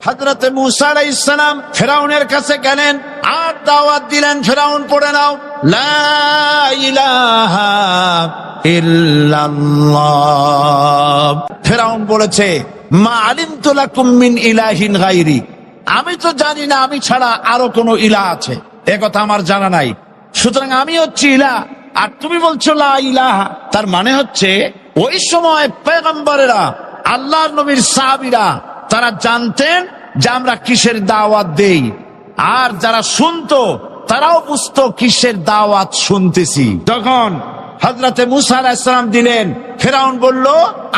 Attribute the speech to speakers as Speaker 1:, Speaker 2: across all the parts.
Speaker 1: হযরতে মূসা আলাইহিস সালাম ফিরআউনের কাছে গেলেন আর দাওয়াত দিলেন, ফিরআউন পড়ে নাও লা ইলাহা ইল্লাল্লাহ। ফিরআউন বলেছে মা আলিমতু লাকুম মিন ইলাহিন গায়রি, আমি তো জানি না আমি ছাড়া আরো কোনো ইলাহ আছে, এ কথা আমার জানা নাই, সুতরাং আমি হচ্ছি ইলাহ আর তুমি বলছো লা ইলাহা। তার মানে হচ্ছে ওই সময় পয়গম্বরেরা, আল্লাহর নবীর সাহাবীরা তারা জানতেন যে আমরা কিসের দাওয়াত দেই, আর যারা শুনতো তারাও বুঝতো কিসের দাওয়াত শুনতেছি। তখন হযরতে মূসা আলাইহিস সালাম দিলেন, ফিরআউন বলল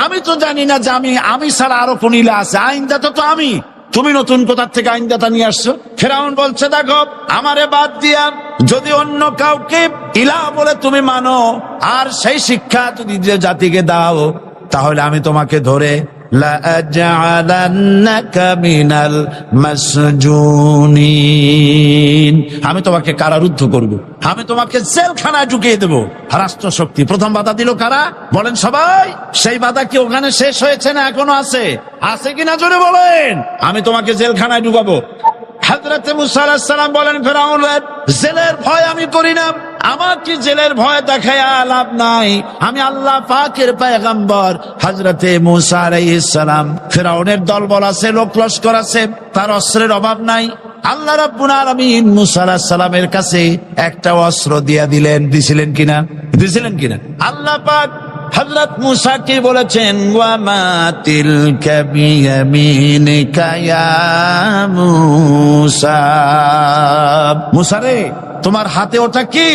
Speaker 1: আমি তো জানি না যে আমি ছাড়া আরো কোন ইলাহ আছে, আইনদাতা তো আমি, তুমি নতুন কোথা থেকে আইনদাতা নিয়ে আসছো? ফিরআউন বলছে দেখো আমারে বাদ দিয়া যদি অন্য কাউকে ইলাহ বলে তুমি মানো আর সেই শিক্ষা যদি জাতিকে দাও, তাহলে আমি তোমাকে ধরে লাআজআলান্নাকা মিনাল মাসজুনিন, আমি তোমাকে কারারুদ্ধ করব, আমি তোমাকে জেলখানায় ঢুকিয়ে দেব। রাষ্ট্রশক্তি প্রথম বাধা দিল কারা বলেন সবাই? সেই বাধা কি ওখানে শেষ হয়েছে না এখনো আছে? আছে কিনা জোরে বলেন। আমি তোমাকে জেলখানায় ঢুকাবো। হযরতে মূসা আলাইহিস সালাম বলেন ফিরআউন, জেলের ভয় আমি করি না, আমার কি জেলের ভয় দেখায়া লাভ নাই, আমি আল্লাহ পাকের পয়গম্বর হযরতে মূসা আলাইহিস সালাম। ফিরআউনের দলবল আছে, লোক লস্কর আছে, তার অস্ত্রের অভাব নাই। আল্লাহ রাব্বুল আলামিন মূসা আলাইহিস সালামের কাছে একটা অস্ত্র দিয়া দিলেন, দিছিলেন কিনা? আল্লাহ পাক হযরত মূসা কে বলেছেন ওয়া মা তিলকা বিয়ামিনিকা ইয়া মূসা, মূসা রে তোমার হাতে ওটা কি?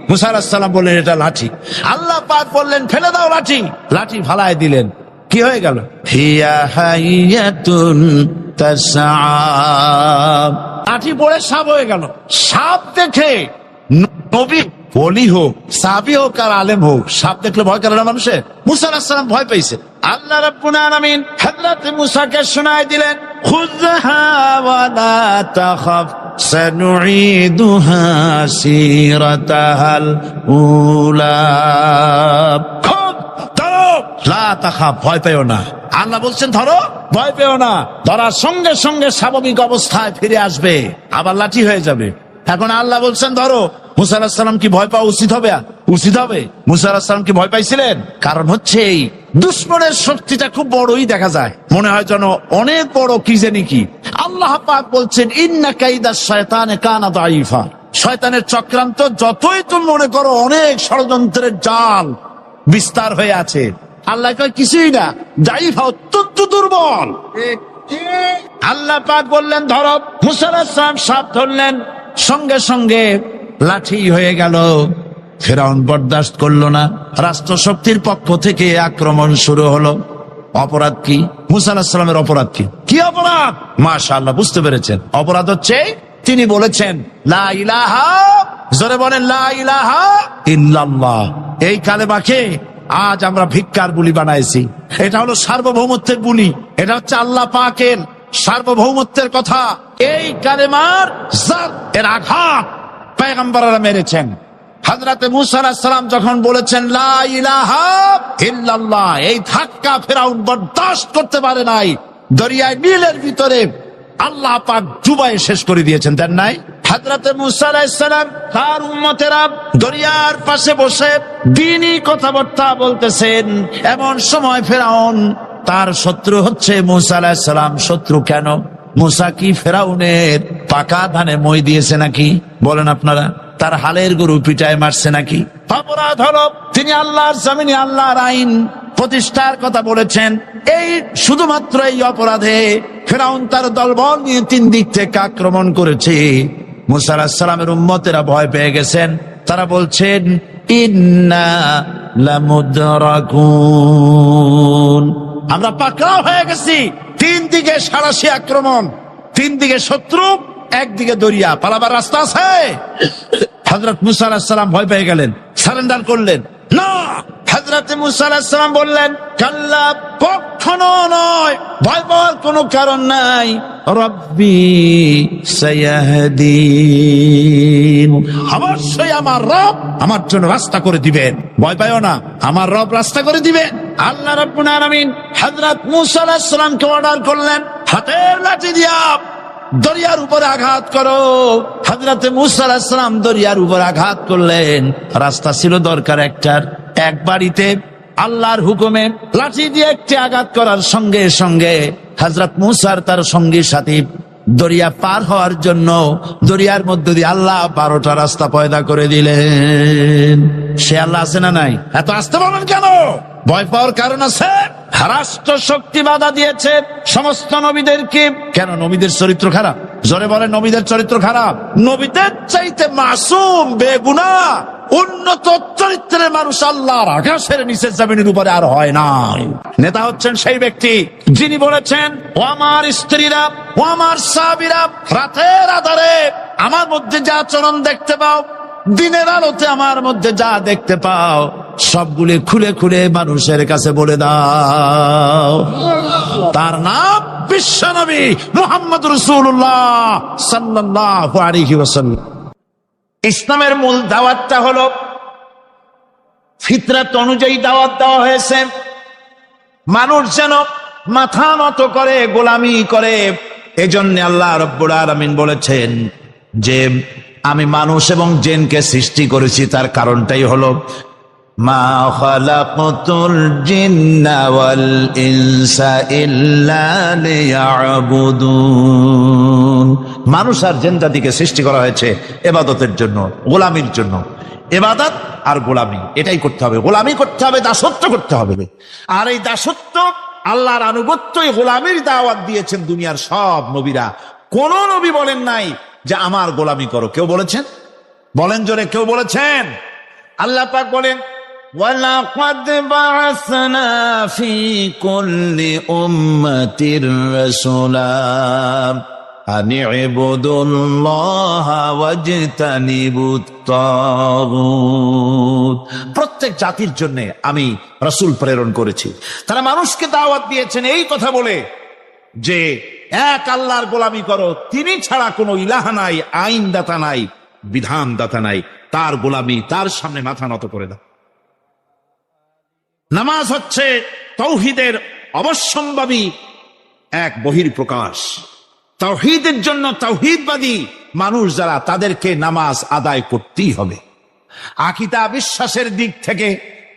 Speaker 1: মূসা আলাইহিস সালাম বললেন এটা লাঠি। আল্লাহ পাক বললেন ফেলে দাও লাঠি, লাঠি ফালায় দিলেন। কি হয়ে গেল? হিয়া হাইয়াতুন তাসআ, লাঠি পড়ে সাপ হয়ে গেল। সাপ দেখে নবী ওলি হোক, সাহাবী হোক আর আলেম হোক, সাপ দেখলে ভয় করে না মানুষের? মূসা আলাইহিস সালাম ভয় পেয়েছে। আল্লাহ রাব্বুল আলামিন হযরত মূসাকে শোনায় দিলেন খুযহা ওয়া লা তাখাফ সানুঈদুহা সিরাতাহাল উলা, ধরো লা তাখাফ, ভয় পেও না। আল্লাহ বলছেন ধরো, ভয় পেও না। ধরার সঙ্গে সঙ্গে স্বাভাবিক অবস্থায় ফিরে আসবে, আবার লাঠি হয়ে যাবে। এখন আল্লাহ বলছেন ধরো। মূসা আলাইহিস সালাম কি ভয় পাওয়া উচিত হবে? মূসা আলাইহিস সালাম কি ভয় পাইছিলেন? কারণ হচ্ছে এই দুশমনের শক্তিটা খুব বড়ই দেখা যায়, মনে হয় যেন অনেক বড় কি জানি কি। আল্লাহ পাক বলছেন ইন্না কাইদাশ শয়তানে কানা দাঈফা, শয়তানের চক্রান্ত যতই তুমি মনে করো অনেক ষড়যন্ত্রের জাল বিস্তার হয়ে আছে, আল্লাহ কয় কিছুই না, দাঈফা অত্যন্ত দুর্বল। আল্লাহ পাক বললেন ধরো। মূসা আলাইহিস সালাম সাপ ধরলেন, সঙ্গে সঙ্গে লাঠি হয়ে গেল। ফিরআউন বরদাস্ত করলো না, রাষ্ট্রশক্তির পক্ষ থেকে আক্রমণ শুরু হলো। অপরাধ কি? মূসা আলাইহিস সালামের অপরাধ কি অপরাধ? মাশাআল্লাহ বুঝতে পেরেছেন। অপরাধ হচ্ছে তিনি বলেছেন লা ইলাহা, জোরে বলেন লা ইলাহা ইল্লাল্লাহ। এই কালেমাকে আজ আমরা ভিক্ষার বুলি বানাইছি। এটা হলো সার্বভৌমত্বের বুলি, এটা হচ্ছে আল্লাহ পাকের সার্বভৌমত্বের কথা। এই কালেমার জাত এর আঘাত পয়গম্বররা মেরেছেন। হযরতে মূসা আলাইহিস সালাম যখন বলেছেন লা ইলাহা ইল্লাল্লাহ, এই ধাক্কা ফিরআউন বরদাস্ত করতে পারে নাই। দরিয়ায় নীলের ভিতরে আল্লাহ পাক ডুবাই শেষ করে দিয়েছেন, দেন নাই? হযরতে মূসা আলাইহিস সালাম তার উম্মতেরা দরিয়ার পাশে বসে দ্বীনি কথাবার্তা বলতেছেন। এমন সময় ফিরআউন, তার শত্রু হচ্ছে মূসা আলাইহিস সালাম। শত্রু কেন? মূসা কি ফিরআউনের পাকা ধানে মই দিয়েছে নাকি? বলেন আপনারা। তার হালের গরু পিটায় মারছে নাকি? অপরাধ হলো তিনি আল্লাহর জমিনে আল্লাহর আইন প্রতিষ্ঠার কথা বলেছেন। এই শুধুমাত্র এই অপরাধে ফিরআউন তার দলবল নিয়ে 3 দিক থেকে আক্রমণ করেছে। মূসা আলাইহিস সালামের উম্মতেরা ভয় পেয়ে গেছেন। তারা বলছেন ইন্না লামুদরাকুন, আমরা পাকড়াও হয়ে গেছি। 3 দিকে সারাশি আক্রমণ, 3 দিকে শত্রু, একদিকে দরিয়া, পালাবার রাস্তা আছে? হযরত মূসা আলাইহিস সালাম ভয় পেয়ে গেলেন, সারেন্ডার করলেন না। হযরত মূসা আলাইহিস সালাম বললেন কাল্লা, কখনো নয়, ভয় পাওয়ার কোনো কারণ নাই। রব্বি সায়াহদিন, অবশ্যই আমার রব আমার জন্য রাস্তা করে দিবেন, ভয় পাইও না, আমার রব রাস্তা করে দিবেন। আল্লাহ রাব্বুল আলামিন হযরত মূসা আলাইহিস সালামকে অর্ডার করলেন হাতের লাঠি দিয়া দরিয়ার উপরে আঘাত করো। হযরতে মূসা আলাইহিস সালাম দরিয়ার উপর আঘাত করলেন। রাস্তা ছিল দরকার একটার, এক বাড়িতে আল্লাহর হুকুমে লাঠি দিয়ে একটি আঘাত করার সঙ্গে সঙ্গে হযরত মূসার তার সঙ্গী সাথী দরিয়া পার হওয়ার জন্য দরিয়ার মধ্য দিয়ে আল্লাহ 12টা রাস্তা পয়দা করে দিলেন। সে আল্লাহ আছে না নাই? এত আসতে বলেন কেন? ভয় পাওয়ার কারণ আছে। রাষ্ট্র শক্তি বাধা দিয়েছে সমস্ত নবীদেরকে। কেন? নবীদের চরিত্র খারাপ? জোরে বলে, নবীদের চরিত্র খারাপ? নবীদের চাইতে মাসুম বেগুনাহ উন্নত চরিত্রের মানুষ আল্লাহর আকাশের নিচে জমিনের উপরে আর হয় নাই। নেতা হচ্ছেন সেই ব্যক্তি যিনি বলেছেন, ও আমার স্ত্রীরা, ও আমার সাহাবীরা, রাতের আধারে আমার মধ্যে যা আচরণ দেখতে পাও, দিনের আলোতে আমার মধ্যে যা দেখতে পাও, সবগুলি খুলে খুলে মানুষের কাছে বলে দাও। তার নাম বিশ্বনবী মুহাম্মদ রাসূলুল্লাহ সাল্লাল্লাহু আলাইহি ওয়াসাল্লাম। ইসলামের মূল দাওয়াতটা হলো ফিতরাত অনুযায়ী দাওয়াত দেওয়া হয়েছে। মানুষ যেন মাথা নত করে, গোলামি করে। এজন্য আল্লাহ রাব্বুল আলামিন বলেছেন যে আমি মানুষ এবং জিনকে সৃষ্টি করেছি। তার কারণটাই হলো মা খালাকতুল জিন্না ওয়াল ইনসা ইল্লা লিয়াবুদুন। মানুষ আর জিন জাতিকে সৃষ্টি করা হয়েছে ইবাদতের জন্য, গোলামির জন্য। ইবাদত আর গোলামি এটাই করতে হবে। গোলামি করতে হবে, দাসত্ব করতে হবে। আর এই দাসত্ব, আল্লাহর আনুগত্য, এই গোলামির দাওয়াত দিয়েছেন দুনিয়ার সব নবীরা। কোন নবী বলেন নাই যে আমার গোলামি করো। কেউ বলেছেন? বলেন জোরে, কেউ বলেছেন? আল্লাহ পাক বলেন, ওয়ালাকাদ বা'আসনা ফি কুল্লি উম্মাতির রাসূলা আন ইবুদুল্লাহা ওয়াজতানিবুত তাগুত। প্রত্যেক জাতির জন্য আমি রাসূল প্রেরণ করেছি। তারা মানুষকে দাওয়াত দিয়েছেন এই কথা বলে যে এক আল্লাহর গোলামি করো, তিনি ছাড়া কোনো ইলাহ নাই, আইনদাতা নাই, বিধানদাতা নাই। তার গোলামি, তার সামনে মাথা নত করে দাও। নামাজ হচ্ছে তাওহীদের অবশ্যম্ভাবী এক বহির্প্রকাশ। তাওহীদের জন্য তাওহীদবাদী মানুষ যারা, তাদেরকে নামাজ আদায় করতেই হবে। আকীদা বিশ্বাসের দিক থেকে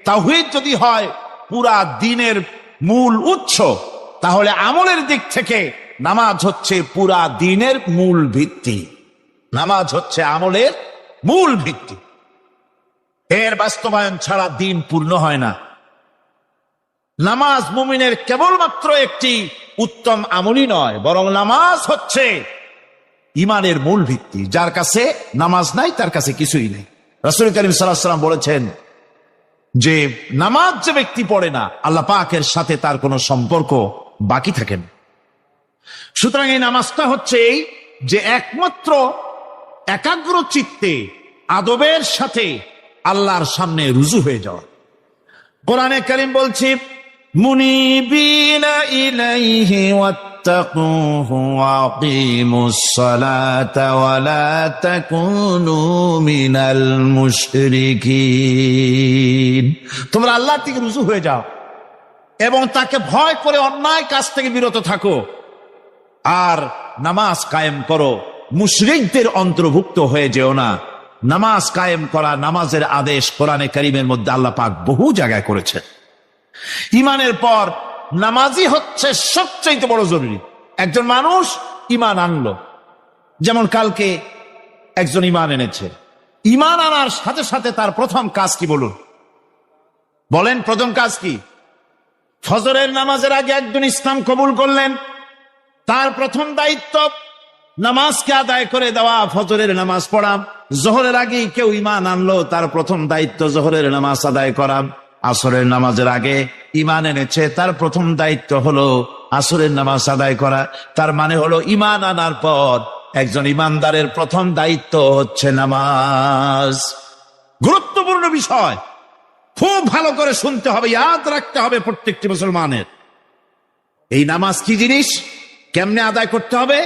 Speaker 1: তাওহীদ যদি হয় পুরা দ্বীনের মূল উৎস, তাহলে আমলের দিক থেকে নামাজ হচ্ছে পুরা দ্বীনের মূল ভিত্তি। নামাজ হচ্ছে আমলের মূল ভিত্তি। এর বাস্তবায়ন ছাড়া দ্বীন পূর্ণ হয় না। নামাজ মুমিনের কেবলমাত্র একটি উত্তম আমলই নয়, বরং নামাজ হচ্ছে ইমানের মূল ভিত্তি। যার কাছে নামাজ নাই তার কাছে কিছুই নেই। রাসূল করিম সাল্লাল্লাহু আলাইহি ওয়াসাল্লাম বলেছেন যে নামাজ যে ব্যক্তি পড়ে না, আল্লাহ পাকের সাথে তার কোনো সম্পর্ক বাকি থাকে না। সুতরাং এই নামাজটা হচ্ছে এই যে একমাত্র একাগ্র চিত্তে আদবের সাথে আল্লাহর সামনে রুজু হয়ে যাওয়া। কোরআনে কারীম বলছে, মুনিবিনা ইলাইহি ওয়াত্তাকুহু ওয়া আকিমুস সালাতা ওয়া লা তাকুনু মিনাল মুশরিকিন। তোমরা আল্লাহর দিকে রুজু হয়ে যাও এবং তাকে ভয় করে অন্যায় কাজ থেকে বিরত থাকো, আর নামাজ কায়েম করো। মুশরিকদের অন্তর্ভুক্ত হয়ে যেও না। নামাজ কায়েম করা, নামাজের আদেশ কোরআনে কারীমের মধ্যে আল্লাহ পাক বহু জায়গায় করেছেন। ইমানের পর নামাজই হচ্ছে সবচেয়ে বড় জরুরি। একজন মানুষ ইমান আনলো, যেমন কালকে একজন ইমান এনেছে। ইমান আনার সাথে সাথে তার প্রথম কাজ কি বলুন? বলেন, প্রথম কাজ কি? ফজরের নামাজের আগে একজন ইসলাম কবুল করলেন, তার প্রথম দায়িত্ব নামাজকে আদায় করে দেওয়া, ফজরের নামাজ পড়া। জোহরের আগে কেউ ইমান আনলো, তার প্রথম দায়িত্ব জোহরের নামাজ আদায় করা। আসরের নামাজের আগে ইমান এনেছে, তার প্রথম দায়িত্ব হলো আসরের নামাজ আদায় করা। তার মানে হলো ইমান আনার পর একজন ইমানদারের প্রথম দায়িত্ব হচ্ছে নামাজ। গুরুত্বপূর্ণ বিষয়, খুব ভালো করে শুনতে হবে, ইয়াদ রাখতে হবে প্রত্যেকটি মুসলমানের। এই নামাজ কি জিনিস, কেমনে আদায় করতে হবে,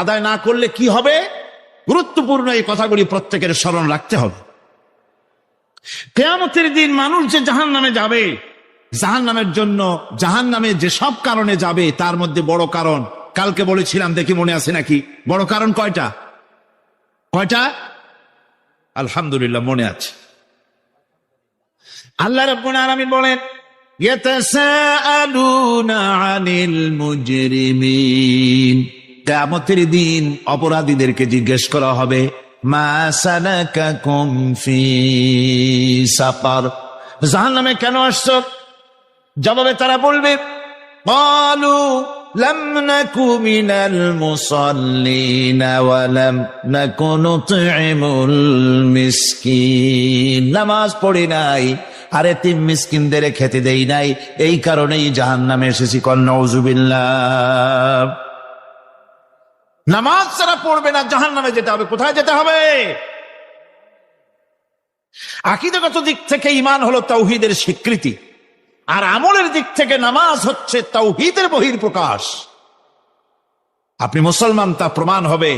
Speaker 1: আদায় না করলে কি হবে, গুরুত্বপূর্ণ এই কথাগুলি প্রত্যেকের স্মরণ রাখতে হবে। কিয়ামতের দিন মানুষ যে জাহান্নামে যাবে, জাহান্নামের জন্য, জাহান্নামে যে সব কারণে যাবে, তার মধ্যে বড় কারণ কালকে বলেছিলাম, দেখি মনে আছে নাকি। বড় কারণ কয়টা? আলহামদুলিল্লাহ মনে আছে। আল্লাহ রাব্বুল আলামিন বলেন, ইয়াতাসাআলুনা আনিল মুজরিমিন, কিয়ামতের দিন অপরাধীদেরকে জিজ্ঞেস করা হবে, মা সালাকাকুম ফি সাকার, জাহান্নামে কেন আসছো? জবাবে তারা বলবে, ক্বালু লাম নাকু মিনাল মুসাল্লিন ওয়া লাম নাকু নুতঈমুল মিসকিন, নামাজ পড়ি নাই আর এতিম মিসকিনদের খেতে দেই নাই, এই কারণেই জাহান্নামে এসেছি। কল নাউযুবিল্লাহ। নামাজ যারা পড়বে না জাহান্নামে যেতে হবে। কোথায় যেতে হবে? আকীদাগত দিক থেকে ঈমান হলো তাওহীদের স্বীকৃতি, আর আমলের দিক থেকে নামাজ হচ্ছে তাওহীদের বহিঃপ্রকাশ। আপনি মুসলমান তা প্রমাণ হবে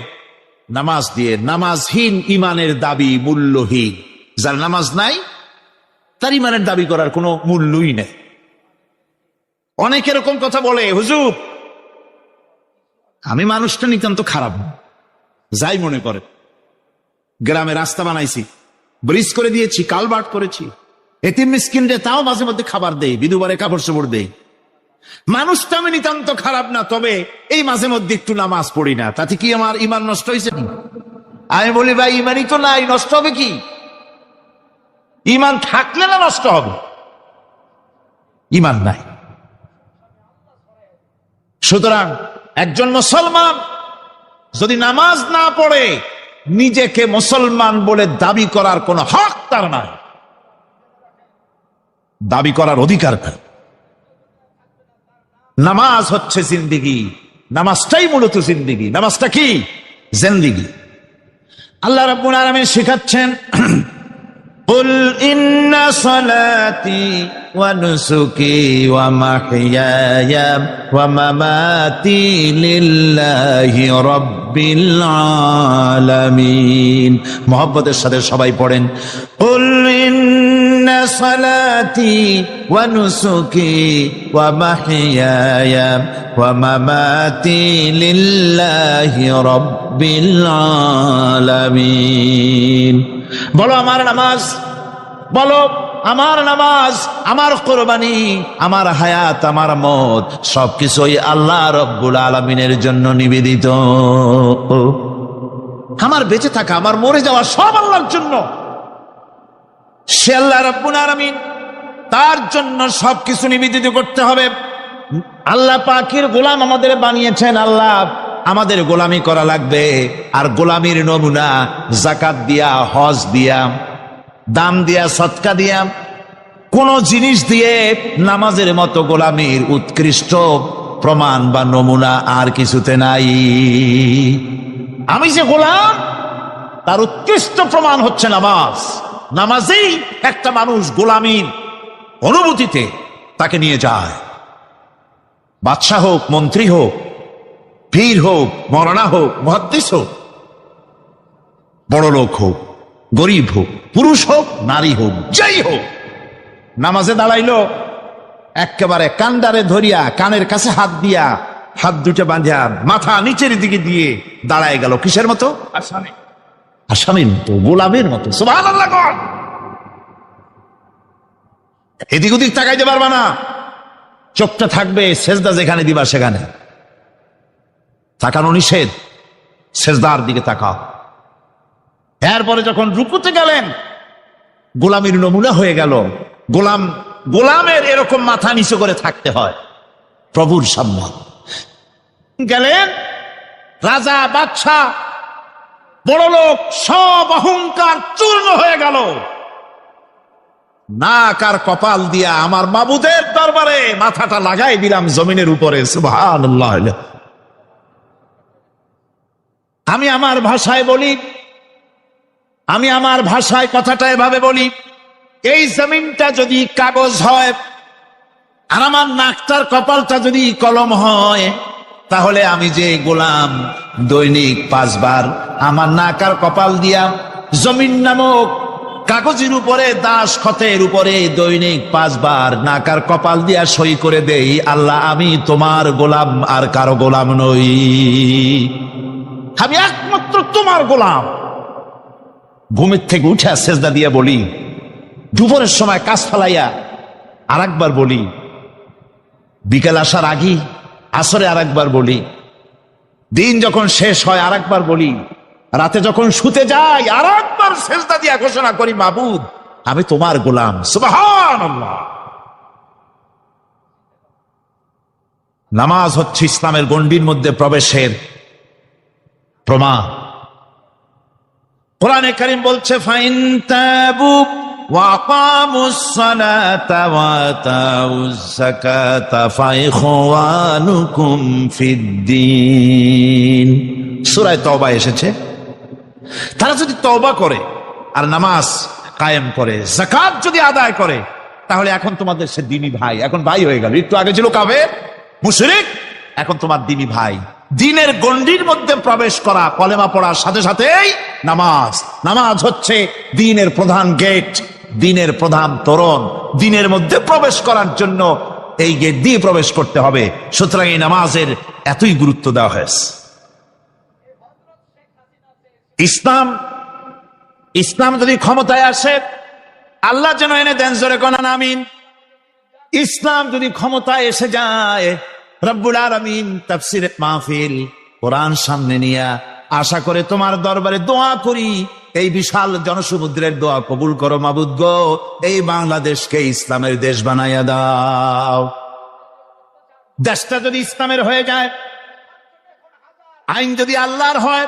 Speaker 1: নামাজ দিয়ে। নামাজহীন ঈমানের দাবি মূল্যহীন। যার নামাজ নাই তার ঈমানের দাবি করার কোনো মূল্যই নেই। অনেক এরকম কথা বলে, হুজুর আমি মানুষটা নিতান্ত খারাপ, যাই মনে করে, গ্রামে রাস্তা বানাইছি, ব্রিজ করে দিয়েছি, কালভার্ট করেছি, এতিম মিসকিনরে তাও মাঝে মধ্যে খাবার দেই, বিধবারে কাপড় চোপড় দেই, মানুষটা আমি নিতান্ত খারাপ না, তবে এই মাঝে মধ্যে একটু নামাজ পড়ি না, তাতে কি আমার ঈমান নষ্ট হয়েছে? আমি বলি, ভাই ঈমানই তো নাই, নষ্ট হবে কি? ঈমান থাকলে না নষ্ট হবে? ঈমান নাই। সুতরাং একজন মুসলমান যদি নামাজ না পড়ে, নিজেকে মুসলমান বলে দাবি করার কোন হক তার নাই, দাবি করার অধিকার নাই। নামাজ হচ্ছে জিন্দেগি, নামাজটাই মূলত জিন্দেগি। নামাজটা কি? জিন্দেগি। আল্লাহ রাব্বুল আলামিন শেখাচ্ছেন, কুল ইন্না সালাতি ওয়া নুসুকি ওয়া মাহইয়ায়া ওয়া মামাতি লিল্লাহি রাব্বিল আলামিন। মুহাব্বতের সাথে সবাই পড়েন, কুল ইন্না সালাতি ওয়া নুসুকি ওয়া মাহইয়ায়া ওয়া মামাতি লিল্লাহি রাব্বিল আলামিন। বলো আমার নামাজ, বলো আমার নামাজ, আমার কোরবানি, আমার হায়াত, আমার মত সবকিছুই আল্লাহ রব্বুল আলামিনের জন্য নিবেদিত। আমার বেঁচে থাকা, আমার মরে যাওয়া সব আল্লাহর জন্য। সে আল্লাহ রব্বুল আলামিন, তার জন্য সবকিছু নিবেদিত করতে হবে। আল্লাহ পাকের গোলাম আমাদের বানিয়েছেন, আল্লাহ আমাদের গোলামি করা লাগবে। আর গোলামির নমুনা যাকাত দিয়া, হজ দিয়া, দাম দিয়া, সদকা দিয়া, কোন জিনিস দিয়ে নামাজের মতো গোলামির উৎকৃষ্ট প্রমাণ বা নমুনা আর কিছুতে নাই। আমি যে গোলাম তার উৎকৃষ্ট প্রমাণ হচ্ছে নামাজ। নামাজেই একটা মানুষ গোলামির অনুভূতিতে তাকে নিয়ে যায়। বাদশাহ হোক, মন্ত্রী হোক, পীর হোক, মৌলানা হোক, মুহাদ্দিস হোক, বড় লোক হোক, গরিব হোক, পুরুষ হোক, নারী হোক, যাই হোক, নামাজে দাঁড়াইলো, একেবারে কান্ডারে ধরিয়া, কানের কাছে হাত দিয়া, হাত দুটো বাঁধিয়া, মাথা নিচের দিকে দিয়ে দাঁড়ায় গেল। কিসের মতো? আসামির মতো, গোলামের মতো। সুবহানাল্লাহ। এদিক ওদিক তাকাইতে পারবা না, চোখটা থাকবে সেজদা যেখানে দিবা সেখানে। তাকানো নিষেধ, সেজদার দিকে তাকাও। এরপরে যখন রুকুতে গেলেন, গোলামের নমুনা হয়ে গেল। গোলামের এরকম মাথা নিচু করে থাকতে হয় প্রভুর সামনে। গেলেন, রাজা, বাদশাহ, বড় লোক, সব অহংকার চূর্ণ হয়ে গেল। নাক আর কপাল দিয়া আমার মাবুদের দরবারে মাথাটা লাগাই দিলাম জমিনের উপরে। সুবহানাল্লাহ। আমি আমার ভাষায় বলি, আমি আমার ভাষায় কথাটা এভাবে বলি, এই জমিনটা যদি কাগজ হয় আর আমার নাকটার কপালটা যদি কলম হয়, তাহলে আমি যে গোলাম দৈনিক 5 বার আমার নাক আর কপাল দিয়া জমিন নামক কাগজের উপরে দাস খতের উপরে দৈনিক 5 বার নাকার কপাল দিয়া সই করে দেই, আল্লাহ আমি তোমার গোলাম, আর কারো গোলাম নই, আমি একমাত্র তোমার গোলাম। ঘুমের থেকে উঠে সেজদা দিয়ে বলি, দুপুরের সময় কাজ ফেলাইয়া আর একবার বলি, বিকেল আসার আগে আসরে আর একবার বলি, দিন যখন শেষ হয় আর একবার বলি, রাতে যখন শুতে যাই আর একবার সেজদা দিয়া ঘোষণা করি, মাবুদ আমি তোমার গোলাম। সুবহানাল্লাহ। নামাজ হচ্ছে ইসলামের গণ্ডির মধ্যে প্রবেশের প্রমাণ। কোরআনে কারীম বলছে, ফাইন তাবু ওয়া আকামুস সালাতা ওয়া আতাউজ যাকাতা ফাইখওয়ানুকুম ফিদ্দীন। সূরা তওবা এসেছে, তারা যদি তওবা করে আর নামাজ কায়েম করে, যাকাত যদি আদায় করে, তাহলে এখন তোমাদের সে দ্বীনি ভাই, এখন ভাই হয়ে গেল। একটু আগে ছিল কাফের মুশরিক, এখন তোমার দ্বীনি ভাই। দ্বীনের গণ্ডির মধ্যে প্রবেশ করা, কলেমা পড়ার সাথে সাথেই নামাজ। নামাজ হচ্ছে দ্বীনের প্রধান গেট, দ্বীনের প্রধান তোরণ। দ্বীনের মধ্যে প্রবেশ করার জন্য এই গেট দিয়ে প্রবেশ করতে হবে। সুতরাং এই নামাজের এতই গুরুত্ব দেওয়া হয়েছে। ইসলাম যদি ক্ষমতায় আসে, আল্লাহ যেন এনে দেন, জোরে কোন আমিন। ইসলাম যদি ক্ষমতায় এসে যায়, রব্বুল আলামিন তাফসীরে মাহফিল কোরআন সামনে নিয়ে আশা করে তোমার দরবারে দোয়া করি, এই বিশাল জনসমুদ্রের দোয়া কবুল করো মাবুদ গো, এই বাংলাদেশকে ইসলামের দেশ বানাইয়া দাও। দেশটা যদি ইসলামের হয়ে যায়, আইন যদি আল্লাহর হয়,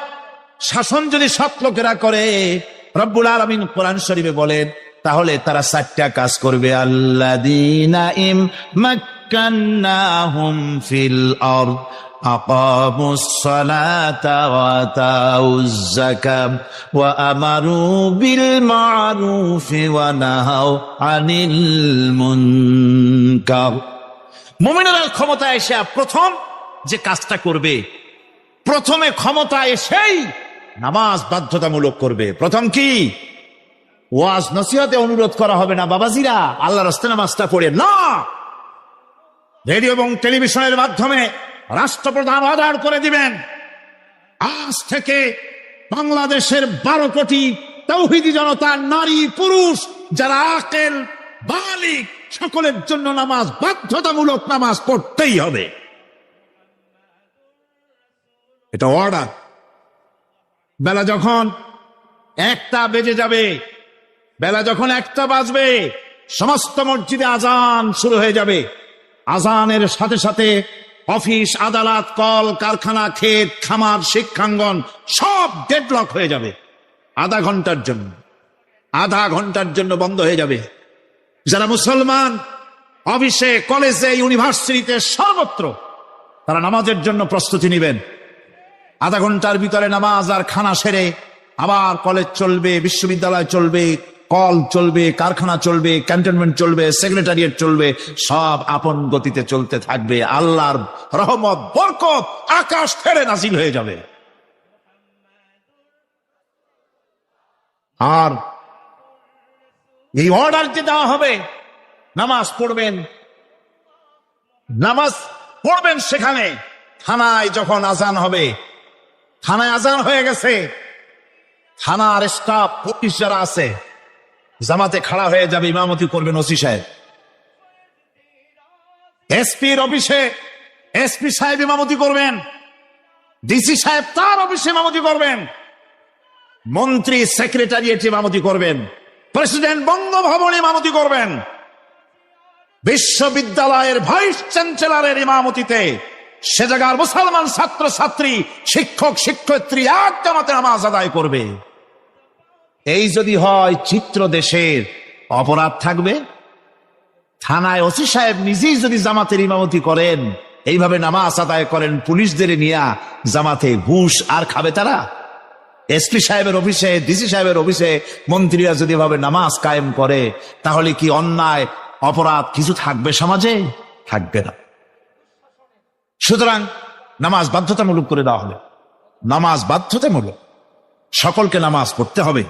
Speaker 1: শাসন যদি সৎ লোকেরা করে, রব্বুল আলামিন কোরআন শরীফে বলেন, তাহলে তারা 4টা কাজ করবে। আল্লাযীনা ইম্মাক্কান্নাহুম ফিল আরদ আকামুস সালাতা ওয়া আতাউজ যাকাত ওয়া আমারু বিল মা'রুফি ওয়া নাহাউ আনিল মুনকার। মুমিনেরা ক্ষমতায় এসে প্রথম যে কাজটা করবে, প্রথমে ক্ষমতা এসেই নামাজ বাধ্যতামূলক করবে। প্রথম কি? ওয়াজ নসিহতে অনুরোধ করা হবে না, বাবাজিরা আল্লাহর রাস্তায় নামাজটা পড়ে না। রেডিও এবং টেলিভিশনের মাধ্যমে রাষ্ট্রপ্রধান অর্ডার করে দিবেন, আজ থেকে বাংলাদেশের 12 কোটি তাওহীদি জনতা, নারী পুরুষ যারা আকেল বালিগ, সকলের জন্য নামাজ বাধ্যতামূলক, নামাজ পড়তেই হবে। এটা অর্ডার। বেলা যখন 1টা বেজে যাবে, বেলা যখন 1টা বাজবে, সমস্ত মসজিদে আজান শুরু হয়ে যাবে। আজানের সাথে সাথে অফিস, আদালত, কল কারখানা, ক্ষেত খামার, শিক্ষাঙ্গন সব ডেডলক হয়ে যাবে। আধা ঘন্টার জন্য বন্ধ হয়ে যাবে। যারা মুসলমান অফিসে, কলেজে, ইউনিভার্সিটিতে, সর্বত্র তারা নামাজের জন্য প্রস্তুতি নেবেন। আধা ঘন্টার ভিতরে নামাজ আর খানা সেরে আবার কলেজ চলবে, বিশ্ববিদ্যালয় চলবে, কল চলবে, কারখানা চলবে, ক্যান্টনমেন্ট চলবে, সেক্রেটারিয়েট চলবে, সব আপন গতিতে চলতে থাকবে। আল্লাহর রহমত, বরকত আকাশ থেকে নাজিল হয়ে যাবে। আর এই অর্ডার যে দেওয়া হবে, নামাজ পড়বেন সেখানে। থানায় যখন আজান হবে, থানায় আজান হয়ে গেছে, থানার স্টাফ, পুলিশ যারা আছে জামাতে খাড়া হয়ে যাবে, ইমামতি করবেন ওসি সাহেব। এসপির অফিসে এসপি সাহেব ইমামতি করবেন, ডিসি সাহেব তার অফিসে ইমামতি করবেন, মন্ত্রী সেক্রেটারিয়েট ইমামতি করবেন, প্রেসিডেন্ট বঙ্গভবন ইমামতি করবেন, বিশ্ববিদ্যালয়ের ভাইস চ্যান্সেলরের ইমামতিতে সে জায়গার মুসলমান ছাত্র ছাত্রী, শিক্ষক শিক্ষয়িত্রী এক জামাতে নামাজ আদায় করবে। এই যদি হয় চিত্র দেশের, অপরাধ থাকবে। থানায় ওসি সাহেব নিজেই যদি জামাতের ইমামতি করেন, এইভাবে নামাজ আদায় করেন, পুলিশদের নিয়ে জামাতে ঘুষ আর খাবে তারা? এসপি সাহেবের অফিসে, ডিসি সাহেবের অফিসে মন্ত্রীরা যদি ভাবে নামাজ কায়েম করে, তাহলে কি অন্যায় অপরাধ কিছু থাকবে সমাজে? থাকবে না। সুতরাং নামাজ বাধ্যতামূলক করে দেওয়া হবে। নামাজ বাধ্যতামূলক, সকলকে নামাজ পড়তে হবে।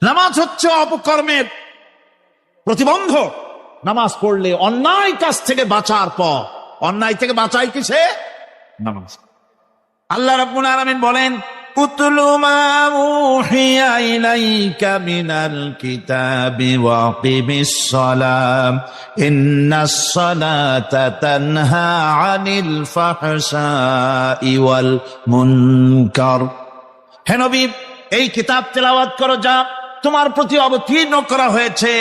Speaker 1: নামাজ হচ্ছে অপকর্মের প্রতিবন্ধক। নামাজ পড়লে অন্যায় কাজ থেকে বাঁচার পর, অন্যায় থেকে বাঁচাই কিসে? নামাজ। আল্লাহ রাব্বুল আলামিন বলেন, উতলু মা উহিয়া ইলাইকা মিনাল কিতাবি ওয়া আকিমিস সালাম ইন্নাস সালাতা তানহা আনিল ফাহশাই ওয়াল মুনকার। হে নবী, এই কিতাব তেলাওয়াত করো যা তোমার প্রতি অবতীর্ণ করা হয়েছে,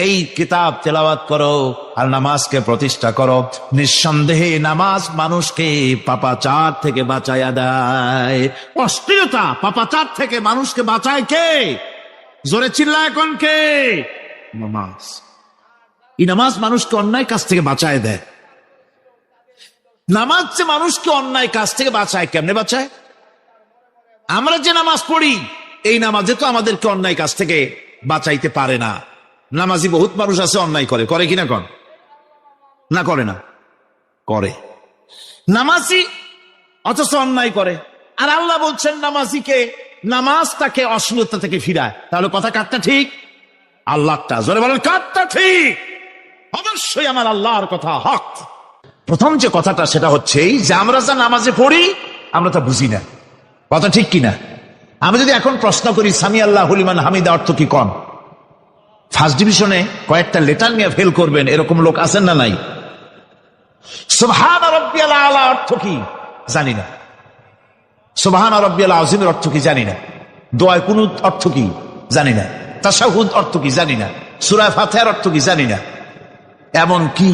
Speaker 1: এই কিতাব তেলাওয়াত করো আর নামাজকে প্রতিষ্ঠা করো। নিঃসন্দেহে নামাজ মানুষকে পাপাচার থেকে বাঁচায়া দেয়। অশ্লীলতা, পাপাচার থেকে মানুষকে বাঁচায় কে? জোরে চিল্লায় কোন কে? নামাজ। এই নামাজ মানুষকে অন্যায় কাজ থেকে বাঁচায় দেয়। নামাজ যে মানুষকে অন্যায় কাজ থেকে বাঁচায়, কেমনে বাঁচায়? আমরা যে নামাজ পড়ি, এই নামাজে তো আমাদেরকে অন্যায় কাজ থেকে বাঁচাইতে পারে না। নামাজি বহুত মানুষ আছে অন্যায় করে, করে কিনা? কন না করে না? করে। নামাজি অথচ অন্যায় করে। আর আল্লাহ বলছেন নামাজিকে, নামাজ তাকে অশ্লীলতা থেকে ফিরায়। তাহলে কথা কারটা ঠিক? আল্লাহটা। জোরে বলেন কারটা ঠিক? অবশ্যই আমার আল্লাহর কথা হক। প্রথম যে কথাটা সেটা হচ্ছে যে আমরা যা নামাজে পড়ি আমরা তা বুঝি না। কথা ঠিক কিনা? আমি যদি এখন প্রশ্ন করি সামি আল্লাহু লিমান হামিদা অর্থ কি, কন? ফার্স্ট ডিভিশনে কয়েকটা লেটার নিয়ে ফেল করবেন, এরকম লোক আছেন না নাই? সুবহান রাব্বিয়াল আলা অর্থ কি জানি না। সুবহান রাব্বিয়াল আযীমের অর্থ কি জানি না। দোয়া কুনুত অর্থ কি জানি না। তাশাহুদ অর্থ কি জানি না। সূরা ফাতিহার অর্থ কি জানি না। এমন কি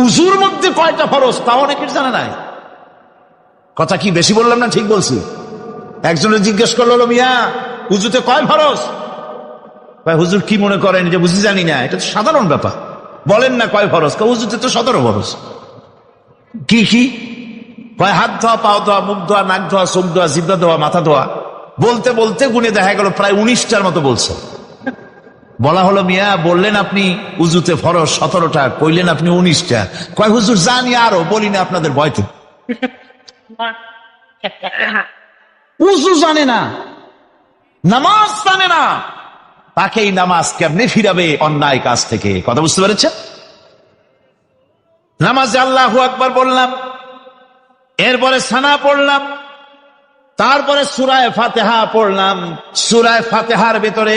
Speaker 1: উযুর মধ্যে কয়টা ফরজ তাও অনেকের জানা নাই। কথা কি বেশি বললাম না ঠিক বলছি? একজনের জিজ্ঞেস করলো, মিয়া উযুতে কয় ফরজ? ভাই হুজুর কি মনে করেন যে বুঝি জানি না? এটা তো সাধারণ ব্যাপার, বলেন না কয় ফরজ? উযুতে তো 17 ফরজ। কি কি কয়? হাত ধোয়া, পাও ধোয়া, মুখ ধোয়া, নাক ধোয়া, চোখ ধোয়া, জিহ্বা ধোয়া, মাথা ধোয়া। বলতে বলতে গুনে দেখা গেল প্রায় 19টার মতো বলছে। বলা হলো, মিয়া বললেন আপনি উযুতে ফরজ 17টা, কইলেন আপনি 19টা। কয় হুজুর জানি, আরো বলি না আপনাদের ভয়তে। উযু জানে না, নামাজ জানে না, তাকে এই নামাজ কেমনে ফিরাবে অন্যায় কাজ থেকে? কথা বুঝতে পেরেছে? নামাজে আল্লাহু আকবার বললাম, এরপরে সানা পড়লাম, তারপরে সূরা ফাতিহা পড়লাম। সূরা ফাতিহার ভেতরে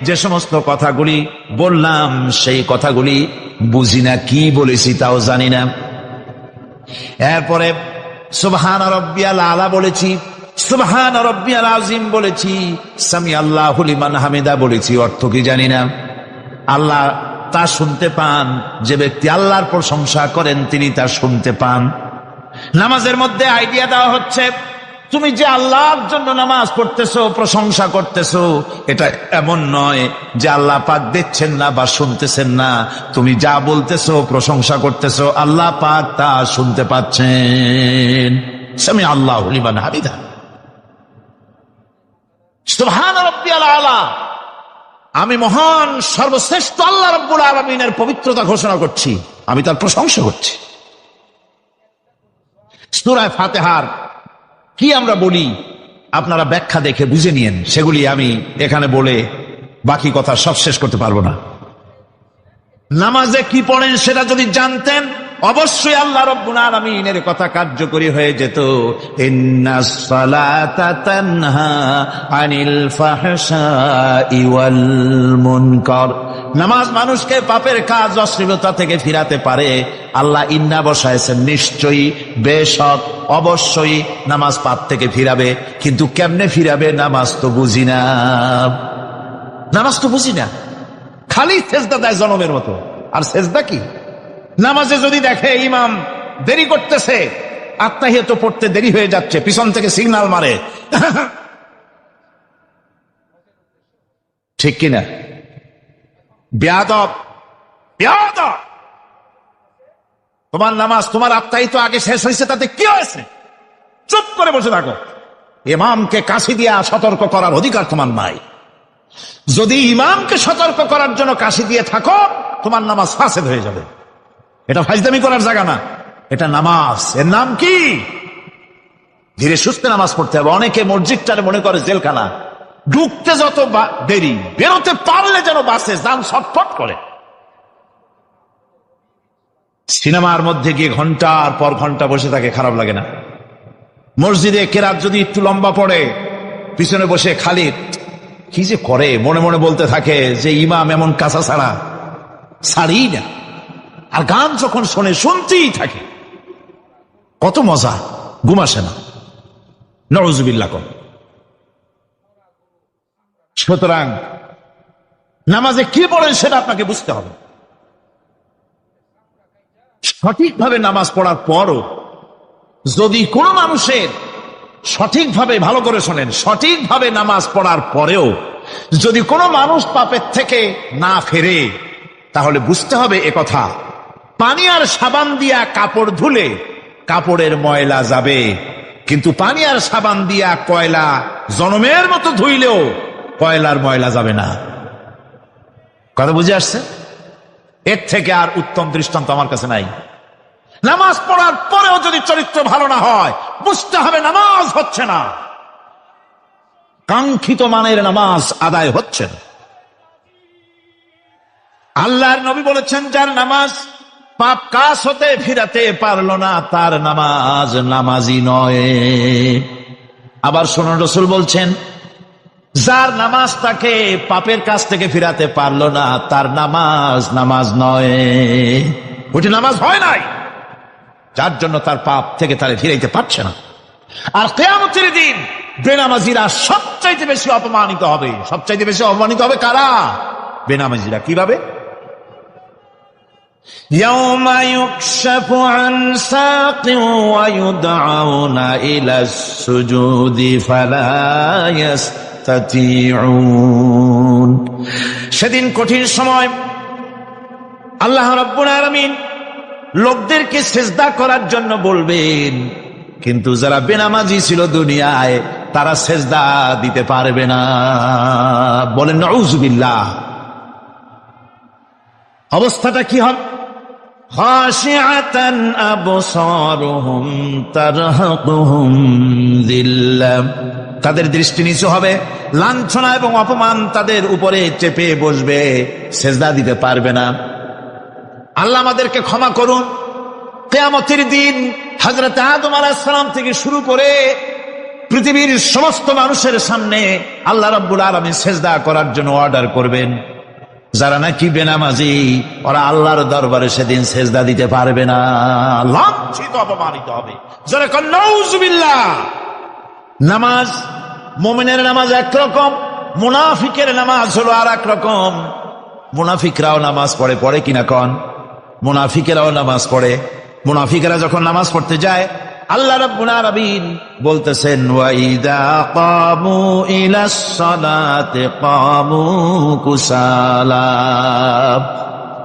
Speaker 1: যে সমস্ত কথাগুলি বললাম সেই কথাগুলি বুঝি না, কি বলেছি তাও জানি না। এরপরে সুবহান রাব্বিয়াল আলা বলেছি, সুবহান রাব্বিয়াল আযীম বলেছি, সামি আল্লাহু লিমান হামিদা বলেছি, অর্থ কি জানি না। আল্লাহ তা শুনতে পান, যে ব্যক্তি আল্লাহর প্রশংসা করেন তিনি তা শুনতে পান। নামাজের মধ্যে আইডিয়া দেওয়া হচ্ছে, তুমি যে আল্লাহর জন্য নামাজ পড়তেছো, প্রশংসা করতেছো, এটা এমন নয় যে আল্লাহ পাক দেখছেন না বা শুনতেছেন না। তুমি যা বলতেছো, প্রশংসা করতেছো, আল্লাহ পাক তা শুনতে পাচ্ছেন। সামি আল্লাহু লিমান হামিদা, সুবহান রাব্বিয়াল আলা। আমি মহান সর্বশ্রেষ্ঠ আল্লাহ রাব্বুল আলামিনের পবিত্রতা ঘোষণা করছি, আমি তার প্রশংসা করছি। সূরা ফাতিহার কি আমরা বলি আপনারা ব্যাখ্যা দেখে বুঝে নিয়েন, সেগুলি আমি এখানে বলে বাকি কথা সব শেষ করতে পারবো না। নামাজে কি পড়েন সেটা যদি জানতেন, অবশ্যই আল্লাহ রাব্বুল আলামিনের কথা কার্যকরী হয়ে যেত। ইন্নাস সালাতা তানহা আনিল ফাহশাই ওয়াল মুনকার। নামাজ মানুষকে পাপের কাজ, অশ্লীলতা থেকে ফিরাতে পারে। আল্লাহ ইন্না বসাইছেন, নিশ্চয়ই, বেশক, অবশ্যই নামাজ পাপ থেকে ফিরাবে। কিন্তু কেমনে ফিরাবে নামাজ তো বুঝি না। নামাজ তো বুঝি না, খালি সেজদা দেয় জনমের মতো। আর সেজদা কি? নামাজে যদি দেখে ইমাম দেরি করতেছে, আত্মাহিয়াত পড়তে দেরি হয়ে যাচ্ছে, পিছন থেকে সিগন্যাল মারে, ঠিক কিনা? বেয়াদব, বেয়াদব। তোমার নামাজ, তোমার আত্মাহিত আগে শেষ হয়েছে, তাতে কি হয়েছে? চুপ করে বসে থাকো। ইমামকে কাশি দিয়া সতর্ক করার অধিকার তোমার নাই। যদি ইমামকে সতর্ক করার জন্য কাশি দিয়ে থাকো, তোমার নামাজ ফাসেদ হয়ে যাবে। এটা ফাজলামি করার জায়গা না, এটা নামাজ। এর নাম কি? ধীরে সুস্থে নামাজ পড়তে হবে। অনেকে মসজিদটারে মনে করে জেলখানা। ঢুকতে যত দেরি, বেরোতে পারলে যেন বাসে যান ছটফট করে। সিনেমার মধ্যে গিয়ে ঘন্টার পর ঘন্টা বসে থাকে, খারাপ লাগে না? মসজিদে কেরাত যদি একটু লম্বা পড়ে, পিছনে বসে খালি কি যে করে, মনে মনে বলতে থাকে যে ইমাম এমন কাঁচা ছাড়া ছাড়ি না। আর গান যখন শোনে শুনতেই থাকে, কত মজা, ঘুম আসে না। নওয়াজুবিল্লাহ কর। সুতরাং নামাজে কি পড়েন সেটা আপনাকে বুঝতে হবে। সঠিকভাবে নামাজ পড়ার পরও যদি কোনো মানুষের সঠিকভাবে, ভালো করে শোনেন, সঠিকভাবে নামাজ পড়ার পরেও যদি কোনো মানুষ পাপের থেকে না ফেরে, তাহলে বুঝতে হবে একথা, পানি আর সাবান দিয়া কাপড় ধুলে কাপড়ের ময়লা যাবে, কিন্তু পানি আর সাবান দিয়া কয়লা জনমের মতো ধুইলেও কয়লার ময়লা যাবে না। কথা বুঝে আসছে? এর থেকে আর উত্তম দৃষ্টান্ত আমার কাছে নাই। নামাজ পড়ার পরেও যদি চরিত্র ভালো না হয়, বুঝতে হবে নামাজ হচ্ছে না, কাঙ্ক্ষিত মানের নামাজ আদায় হচ্ছে না। আল্লাহর নবী বলেছেন, যার নামাজ পাপ কাজ হতে ফিরাতে পারলো না, তার নামাজ নামাজি নয়। আবার শুনুন, রাসূল বলছেন, যার নামাজ তাকে পাপের কাছ থেকে ফিরাতে পারলো না, তার নামাজ নামাজ নয়। ওটি নামাজ হয় নাই, যার জন্য তার পাপ থেকে তারে ফিরাইতে পারছে না। আর কিয়ামতের দিন বেনামাজিরা সবচাইতে বেশি অপমানিত হবে। সবচাইতে বেশি অপমানিত হবে কারা? বেনামাজিরা। কিভাবে? يوم يكشف عن ساق ويدعون إلى السجود فلا يستطيعون। সেদিন কঠিন সময় আল্লাহ রাব্বুল আলামিন লোকদেরকে সিজদা করার জন্য বলবেন, কিন্তু যারা বেনামাজি ছিল দুনিয়ায়, তারা সিজদা দিতে পারবে না। বলেন নাউযুবিল্লাহ। অবস্থাটা কি হবে? খাশিআতান আবসারুহুম তারহাকুহুম যিল্লাহ। তাদের দৃষ্টি নিচু হবে, লাঞ্ছনা এবং অপমান তাদের উপরে চেপে বসবে, সিজদা দিতে পারবে না। আল্লাহ আমাদেরকে ক্ষমা করুন। কিয়ামতের দিন হযরত আদম আলাইহিস সালাম থেকে শুরু করে পৃথিবীর সমস্ত মানুষের সামনে আল্লাহ রাব্বুল আলামিন সিজদা করার জন্য অর্ডার করবেন। যারা নাকি বেনামাজি, ওরা আল্লাহর দরবারে সেদিন সিজদা দিতে পারবে না, লাঞ্ছিত অপমানিত হবে। যারা কোন নাউযুবিল্লাহ। নামাজ, মুমিনের নামাজ একরকম, মুনাফিকের নামাজ হলো আর এক রকম। মুনাফিকরাও নামাজ পড়ে, পড়ে কিনা কন? মুনাফিকেরাও নামাজ পড়ে। মুনাফিকেরা যখন নামাজ পড়তে যায়, আল্লাহ রাব্বুল আলামিন বলতেছেন, ওয়াইদা কামু ইলাস সালাতি কামু কুসালা।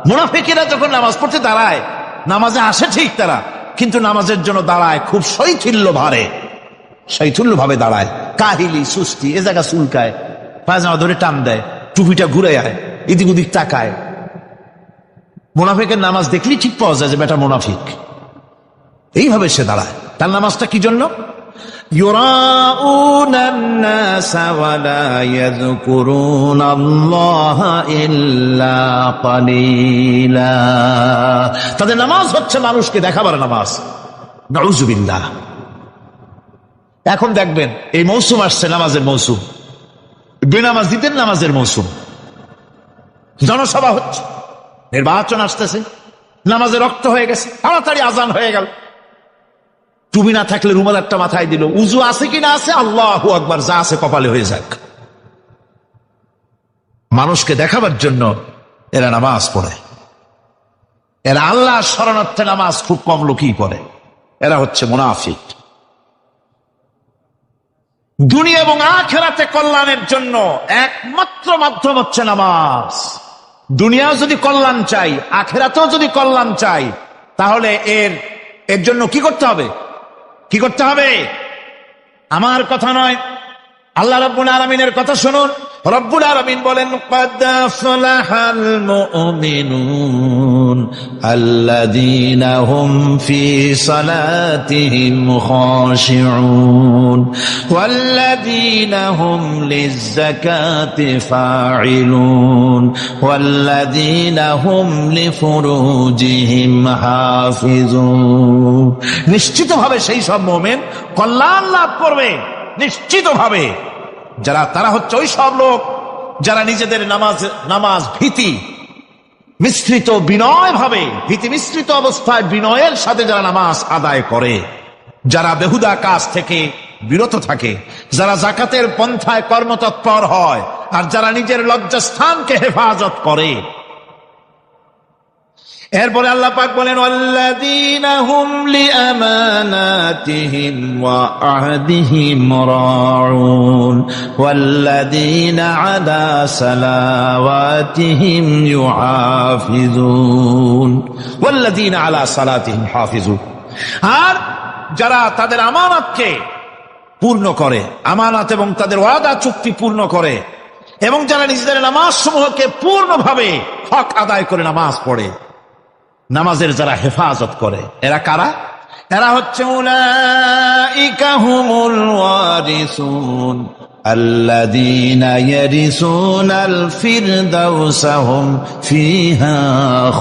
Speaker 1: মুনাফিকেরা যখন নামাজ পড়তে দাঁড়ায়, নামাজে আসে ঠিক তারা, কিন্তু নামাজের জন্য দাঁড়ায় খুব শৈথিল্য ভারে, শৈথিল্য ভাবে দাঁড়ায়, কাহিলি সুস্তি, এ জায়গা চুলকায়, পায়জামা ধরে টান দেয়, টুপিটা ঘুরে আয়, এদিক ওদিক তাকায়। মুনাফিকের নামাজ দেখলেই ঠিক পাওয়া যায় যে বেটা মুনাফিক। এইভাবে সে দাঁড়ায়। তার নামাজটা কি জন্য? ইউরাউনান নাসা ওয়া লা ইয়াযকুরুনাল্লাহা ইল্লা কালিলা। তাদের নামাজ হচ্ছে মানুষকে দেখাবার নামাজ। নাউযুবিল্লাহ। এখন দেখবেন এই মৌসুম আসছে, নামাজের মৌসুম, বেনামাজিদের নামাজের মৌসুম। জনসভা হচ্ছে, নির্বাচন আসতেছে, নামাজে রক্ত হয়ে গেছে, তাড়াতাড়ি আজান হয়ে গেল। টুপি না থাকলে রুমাল একটা মাথায় দিল, উজু আছে কিনা আছে, আল্লাহু আকবার, যা আছে কপালে হয়ে যাক। মানুষকে দেখাবার জন্য এরা নামাজ পড়ে। এরা আল্লাহর শরণার্থে নামাজ খুব কম লোকই পড়ে। এরা হচ্ছে মুনাফিক। দুনিয়া এবং আখিরাতে কল্যাণের জন্য একমাত্র মাধ্যম হচ্ছে নামাজ। দুনিয়াও যদি কল্যাণ চাই, আখিরাতেও যদি কল্যাণ চাই, তাহলে এর জন্য কি করতে হবে? কি করতে হবে? আমার কথা নয়, আল্লাহ রাব্বুল আলামিনের কথা শুনুন। রব্বুল আলামিন বলেন, ক্বাদ আফলাহাল মুমিনুন الذين هم في صلاتهم خاشعون والذين هم للزكاة فاعلون والذين هم لفروجهم حافظون নিশ্চিতভাবে সেই সব মুমিন কল্যাণ লাভ করবে নিশ্চিতভাবে তারা হচ্ছে ওই সব লোক যারা নিজেদের নামাজ ভীতি মিশ্রিত বিনয় ভাবে ভীতি মিশ্রিত অবস্থায় বিনয়ের সাথে যারা নামাজ আদায় করে, যারা বেহুদা কাজ থেকে বিরত থাকে, যারা যাকাতের পন্থায় কর্মতৎপর হয়, আর যারা নিজের লজ্জাস্থানকে হেফাজত করে। এরপরে আল্লাহ পাক বলেন ওয়াল্লাযীনা হুম লিআমানাতিহিম ওয়া আহদিহিম রাউন ওয়াল্লাযীনা আলা সালাওয়াতিহিম ইউহাফিজুন ওয়াল্লাযীনা আলা সালাতিহিম হাফিজুন। আর যারা তাদের আমানতকে পূর্ণ করে, আমানত এবং তাদের ওয়াদা চুক্তি পূর্ণ করে, এবং যারা নিজেদের নামাজ সমূহকে পূর্ণভাবে হক আদায় করে নামাজ পড়ে, নামাজের যারা হেফাজত করে, এরা কারা? এরা হচ্ছে উলাইকা হুমুল ওয়ারিসুন আল্লাযীনা ইয়ারিসুনাল ফিরদাউসা হুম ফিহা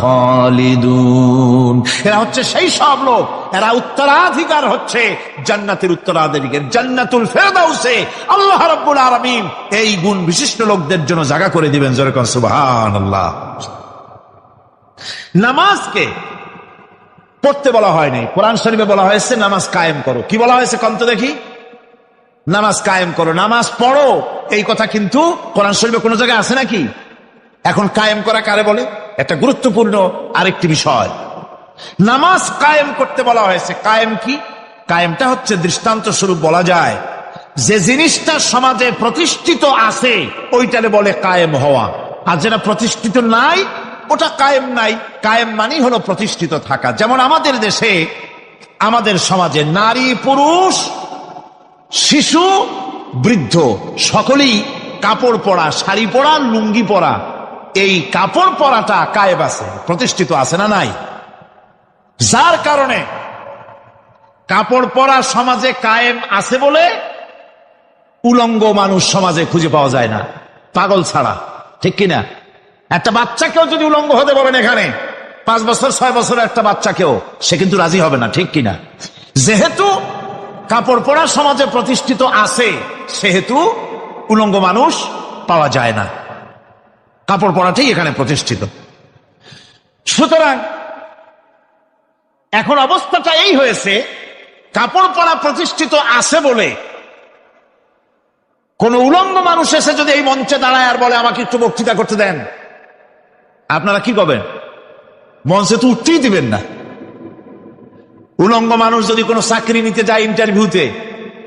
Speaker 1: খালিদুন। এরা হচ্ছে সেই সব লোক, এরা উত্তরাধিকার হচ্ছে জান্নাতের উত্তরাধিকার, জান্নাতুল ফিরদাউসে আল্লাহ রাব্বুল আলামিন এই গুণ বিশিষ্ট লোকদের জন্য জায়গা করে দিবেন। জোরে কোন সুবহানাল্লাহ। নামাজকে পড়তে বলা হয়নি, কোরআন শরীফে বলা হয়েছে নামাজ কায়েম করো। কি বলা হয়েছে কন্ত দেখি? নামাজ কায়েম করো, নামাজ পড়ো। এই কথা কিন্তু কোরআন শরীফে কোন জায়গায় আছে নাকি? এখন কায়েম করা কারে বলে? একটা গুরুত্বপূর্ণ আরেকটি বিষয়, নামাজ কায়েম করতে বলা হয়েছে। কায়েম কি? কায়েমটা হচ্ছে দৃষ্টান্ত স্বরূপ বলা যায় যে জিনিসটা সমাজে প্রতিষ্ঠিত আছে ওইটারে বলে কায়েম হওয়া, আর যেটা প্রতিষ্ঠিত নাই ওটা কায়েম নাই। কায়েম মানেই হলো প্রতিষ্ঠিত থাকা। যেমন আমাদের দেশে, আমাদের সমাজে নারী পুরুষ শিশু বৃদ্ধ সকলেই কাপড় পরা, শাড়ি পরা, লুঙ্গি পরা, এই কাপড় পরাটা কায়েম আছে, প্রতিষ্ঠিত আছে না নাই? যার কারণে কাপড় পরা সমাজে কায়েম আছে বলে উলঙ্গ মানুষ সমাজে খুঁজে পাওয়া যায় না, পাগল ছাড়া। ঠিক কিনা? একটা বাচ্চাকেও যদি উলঙ্গ হতে বলেন এখানে, 5 বছর 6 বছরের একটা বাচ্চাকেও, সে কিন্তু রাজি হবে না। ঠিক কিনা? যেহেতু কাপড় পরা সমাজে প্রতিষ্ঠিত আছে সেহেতু উলঙ্গ মানুষ পাওয়া যায় না, কাপড় পরাটাই এখানে প্রতিষ্ঠিত। সুতরাং এখন অবস্থাটা এই হয়েছে, কাপড় পরা প্রতিষ্ঠিত আছে বলে কোন উলঙ্গ মানুষ এসে যদি এই মঞ্চে দাঁড়ায় আর বলে আমাকে একটু বক্তৃতা করতে দেন, আপনারা কি করবেন? মঞ্চে তো উঠতেই দিবেন না। উলঙ্গ মানুষ যদি কোনো চাকরি নিতে যায় ইন্টারভিউতে,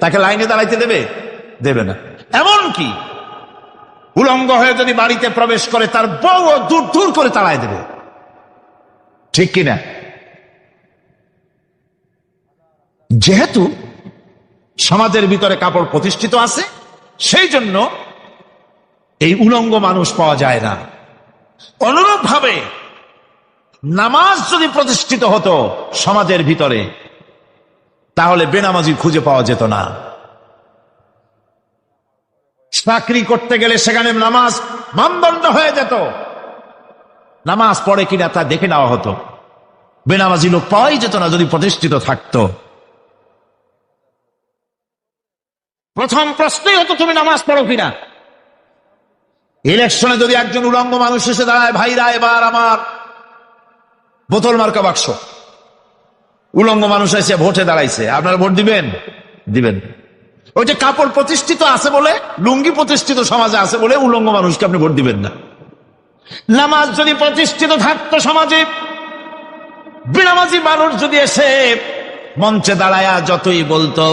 Speaker 1: তাকে লাইনে দাঁড়াইতে দেবে? দেবে না। এমন কি উলঙ্গ হয়ে যদি বাড়িতে প্রবেশ করে তার বউ দূর দূর করে তাড়ায় দেবে। ঠিক কিনা? যেহেতু সমাজের ভিতরে কাপড় প্রতিষ্ঠিত আছে সেই জন্য এই উলঙ্গ মানুষ পাওয়া যায় না। অনুরূপ ভাবে নামাজ যদি প্রতিষ্ঠিত হতো সমাজের ভিতরে, তাহলে বেনামাজি খুঁজে পাওয়া যেত না। চাকরি করতে গেলে সেখানে নামাজ মানদণ্ড হয়ে যেত, নামাজ পড়ে কিনা তা দেখে নেওয়া হতো। বেনামাজি লোক পাওয়াই যেত না যদি প্রতিষ্ঠিত থাকতো। প্রথম প্রশ্নই হতো তুমি নামাজ পড়ো কিনা। ইলেকশনে যদি একজন উলঙ্গ মানুষ এসে দাঁড়ায়, ভাইরা এবার আমার বোতল মার্কা বাক্স, উলঙ্গ মানুষ এসে ভোটে দাঁড়াইছে, আপনারা ভোট দিবেন? দিবেন। ওই যে কাপড় প্রতিষ্ঠিত আছে বলে, লুঙ্গি প্রতিষ্ঠিত সমাজে আছে বলে উলঙ্গ মানুষকে আপনি ভোট দিবেন না। নামাজ যদি প্রতিষ্ঠিত থাকতো সমাজে, বেনামাজি মানুষ যদি এসে মঞ্চে দাঁড়ায়া যতই বলতো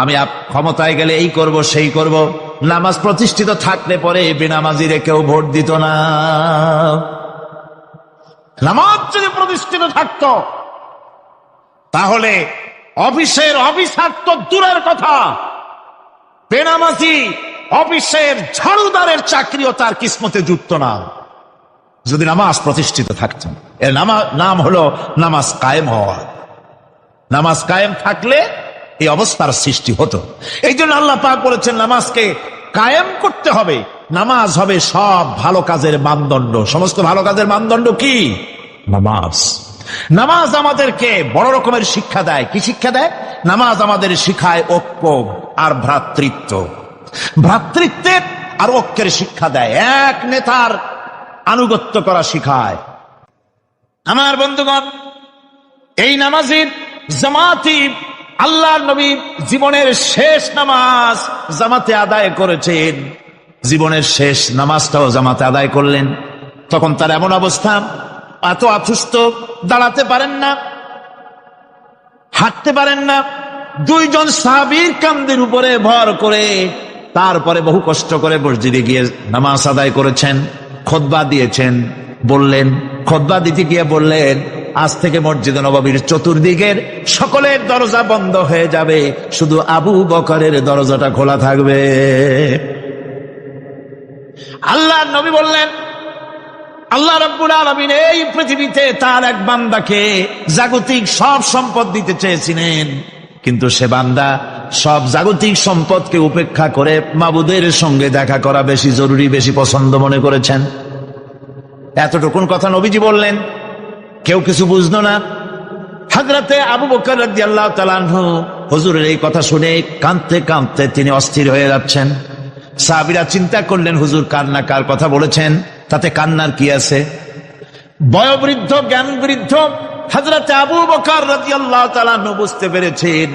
Speaker 1: আমি ক্ষমতায় গেলে এই করব সেই করব, নামাজ প্রতিষ্ঠিত থাকলে পরে বেনামাজিরে কেউ ভোট দিত না। নামাজ যদি প্রতিষ্ঠিত থাকতো তাহলে অফিসের অফিসার তো দূরের কথা, বেনামাজি অফিসের ঝাড়ুদারের চাকরিও তার কিসমতে জুটত না যদি নামাজ প্রতিষ্ঠিত থাকত। এর নাম হলো নামাজ কায়েম হওয়া। নামাজ কায়েম থাকলে এই অবস্থার সৃষ্টি হতো। এই জন্য আল্লাহ পাক বলেছেন নামাজকে কায়েম করতে হবে। নামাজ হবে সব ভালো কাজের মানদণ্ড। সমস্ত ভালো কাজের মানদণ্ড কি? নামাজ। নামাজ আমাদেরকে বড় রকমের শিক্ষা দেয়। কি শিক্ষা দেয়? নামাজ আমাদের শিখায় ঐক্য আর ভ্রাতৃত্ব। ভ্রাতৃত্বের আর ঐক্যের শিক্ষা দেয়। এক নেতার আনুগত্য করা শিখায়। আমার বন্ধুগণ, এই নামাজের জামাতি আল্লাহর নবী জীবনের শেষ নামাজ জামাতে আদায় করেছেন। জীবনের শেষ নামাজটাও জামাতে আদায় করলেন। তখন তার এমন অবস্থা, এত অসুস্থ, দাঁড়াতে পারেন না, হাঁটতে পারেন না। দুইজন সাহাবীর কাঁধের উপরে ভর করে তারপরে বহু কষ্ট করে মসজিদে গিয়ে নামাজ আদায় করেছেন। খুতবা দিয়েছেন। বললেন, খুতবা দিতে গিয়ে বললেন, আজ থেকে মসজিদে নববীর চতুর্দিকের সকলের দরজা বন্ধ হয়ে যাবে, শুধু আবু বকরের দরজাটা খোলা থাকবে। আল্লাহর নবী বললেন, আল্লাহ রাব্বুল আলামিন এই পৃথিবীতে তার এক বান্দাকে জাগতিক সব সম্পদ দিতে চেয়েছিলেন, কিন্তু সে বান্দা সব জাগতিক সম্পদকে উপেক্ষা করে মাবুদের সঙ্গে দেখা করা বেশি জরুরি, বেশি পছন্দ মনে করেছেন। এতটুকুন কথা নবীজি বললেন, কেউ কিছু বুঝলো না। হযরতে আবু বকর রাদিয়াল্লাহু তাআলা আনহু হুজুরের এই কথা শুনে কাঁদতে কাঁদতে তিনি অস্থির হয়ে যাচ্ছেন। সাহাবীরা চিন্তা করলেন, হুজুর কান্না কার কথা বলেছেন, তাতে কান্নার কি আছে? বয়োবৃদ্ধ, জ্ঞান বৃদ্ধ হযরতে আবু বকর রাদিয়াল্লাহু তাআলা আনহু বুঝতে পেরেছেন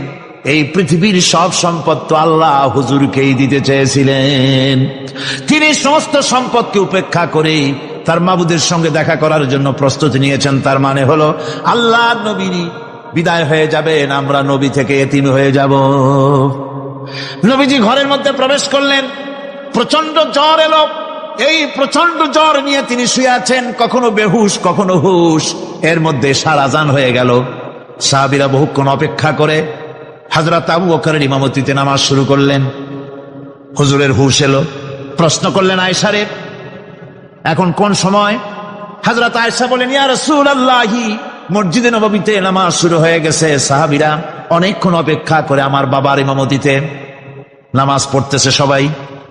Speaker 1: এই পৃথিবীর সব সম্পদ তো আল্লাহ হুজুরকেই দিতে চেয়েছিলেন। তিনি সমস্ত সম্পদকে উপেক্ষা করে তার মাবুদের সঙ্গে দেখা করার জন্য প্রস্তুতি নিয়েছেন। তার মানে হলো আল্লাহ নবী বিদায় হয়ে যাবেন, আমরা নবী থেকে এতিম হয়ে যাব। নবীজি ঘরের মধ্যে প্রবেশ করলেন, প্রচন্ড জ্বর এলো। এই প্রচন্ড জ্বর নিয়ে তিনি শুয়ে আছেন, কখনো বেহুশ কখনো হুশ। এর মধ্যে সারাজান হয়ে গেল। সাহাবীরা বহুক্ষণ অপেক্ষা করে হযরত আবু বকরের ইমামতিতে নামাজ শুরু করলেন। হুজুরের হুশ এলো। প্রশ্ন করলেন, আয়েশা রে, এখন কোন সময়? হযরত আয়েশা বলেন, ইয়া রাসূলুল্লাহ, মসজিদে নববীতে নামাজ শুরু হয়ে গেছে। সাহাবীরা অনেকক্ষণ অপেক্ষা করে আমার বাবার ইমামতিতে নামাজ পড়তেছে সবাই,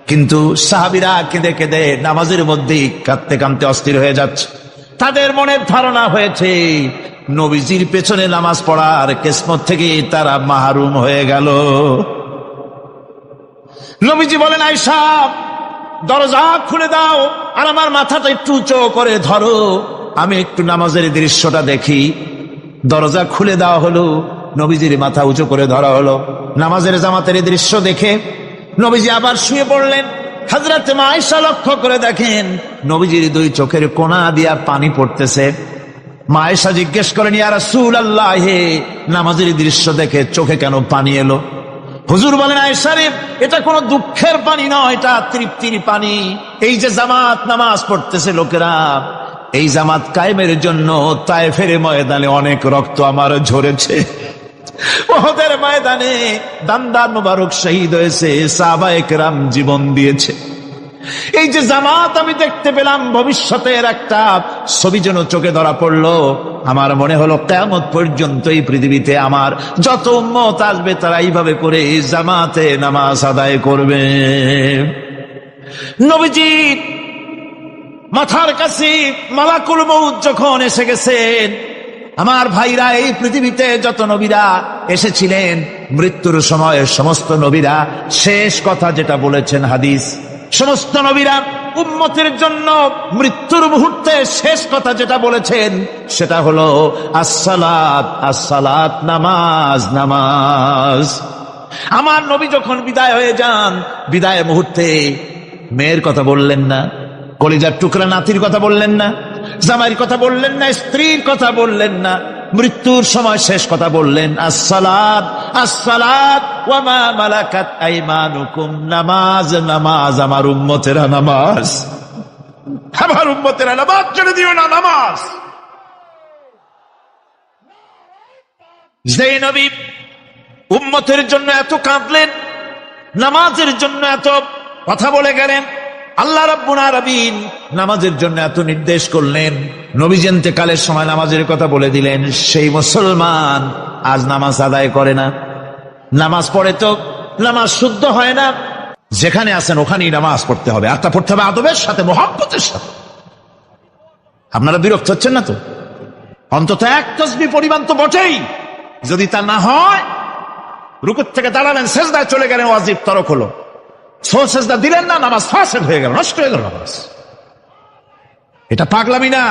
Speaker 1: কিন্তু সাহাবীরা কেঁদে কেঁদে নামাজের মধ্যেই কাঁদতে কাঁদতে অস্থির হয়ে যাচ্ছে। তাদের মনের ধারণা হয়েছে নবীজির পেছনে নামাজ পড়ার কিসমত থেকে তারা মাহরুম হয়ে গেল। নবীজি বলেন, আয়েশা, দরজা খুলে দাও আর আমার মাথাটা একটু উঁচু করে ধরো, আমি একটু নামাজের দৃশ্যটা দেখি। দরজা খুলে দেওয়া হলো, নবীজির মাথা উঁচু করে ধরা হলো। নামাজের জামাতের দৃশ্য দেখে নবীজি আবার শুয়ে পড়লেন। হযরত আয়েশা লক্ষ্য করে দেখেন নবীজির দুই চোখের কোনা দিয়া পানি পড়তেছে। মা আয়েশা জিজ্ঞেস করেন, ইয়া রাসূলুল্লাহ, হে, নামাজের দৃশ্য দেখে চোখে কেন পানি এলো? হুজুর বলেন, আয়েশা রে, এটা কোনো দুঃখের পানি নয়, এটা তৃপ্তির পানি। এই যে জামাত নামাজ পড়তেছে লোকেরা, এই জামাত কায়েমের জন্য তায়েফের ময়দানে অনেক রক্ত আমার ঝরেছে। উহুদের ময়দানে দান্দার মুবারক শহীদ হয়েছে, সাহাবায়ে কেরাম জীবন দিয়েছে। এই যে জামাত আমি দেখতে পেলাম, ভবিষ্যতের একটা ছবি যেন চোখে ধরা পড়লো। আমার মনে হলো কিয়ামত পর্যন্ত এই পৃথিবীতে আমার যত উম্মত আসবে তারা এইভাবে করে জামাতে নামাজ আদায় করবে। নবীজি মাথার কাছে মালাকুল মউত যখন এসে গেছেন, আমার ভাইরা, এই পৃথিবীতে যত নবীরা এসেছিলেন মৃত্যুর সময় সমস্ত নবীরা শেষ কথা যেটা বলেছেন, হাদিস, সমস্ত নবীরা উম্মতের জন্য মৃত্যুর মুহূর্তে শেষ কথা যেটা বলেছেন সেটা হলো আসসালাত, আসসালাত, নামাজ, নামাজ। আমার নবী যখন বিদায় হয়ে যান, বিদায় মুহূর্তে মেয়ের কথা বললেন না, কলিজার টুকরা নাতির কথা বললেন না, জামাইয়ের কথা বললেন না, স্ত্রীর কথা বললেন না। মৃত্যুর সময় শেষ কথা বললেন, আসসালাত, আসসালাত ওয়া মা মালাকাত আইমানুকুম, নামাজ, নামাজ, আমার উম্মতেরা নামাজ, আমার উম্মতেরা নামাজ ছেড়ে দিও না, নামাজ। যে নবী উম্মতের জন্য এত কাঁদলেন, নামাজের জন্য এত কথা বলে গেলেন, আল্লাহ রাব্বুল আলামিন নামাজের জন্য এত নির্দেশ করলেন, নবী ইন্তেকালের সময় নামাজের কথা বলে দিলেন, সেই মুসলমান আজ নামাজ আদায় করে না, নামাজ পড়ে তো নামাজ শুদ্ধ হয় না। যেখানে আছেন ওখানেই নামাজ পড়তে হবে, আর তা পড়তে হবে আদবের সাথে, মহব্বতের সাথে। আপনারা বিরক্ত হচ্ছেন না তো? অন্তত এক তাসবিহ পরিমাণ তো বটেই। যদি তা না হয়, রুকুর থেকে দাঁড়ালেন, সেজদায় চলে গেলেন, ওয়াজিব তরক হলো, সেজদা দিলেন না, নামাজ ফাসেদ হয়ে গেল, নষ্ট হয়ে গেল নামাজ। এটা পাগলামি না।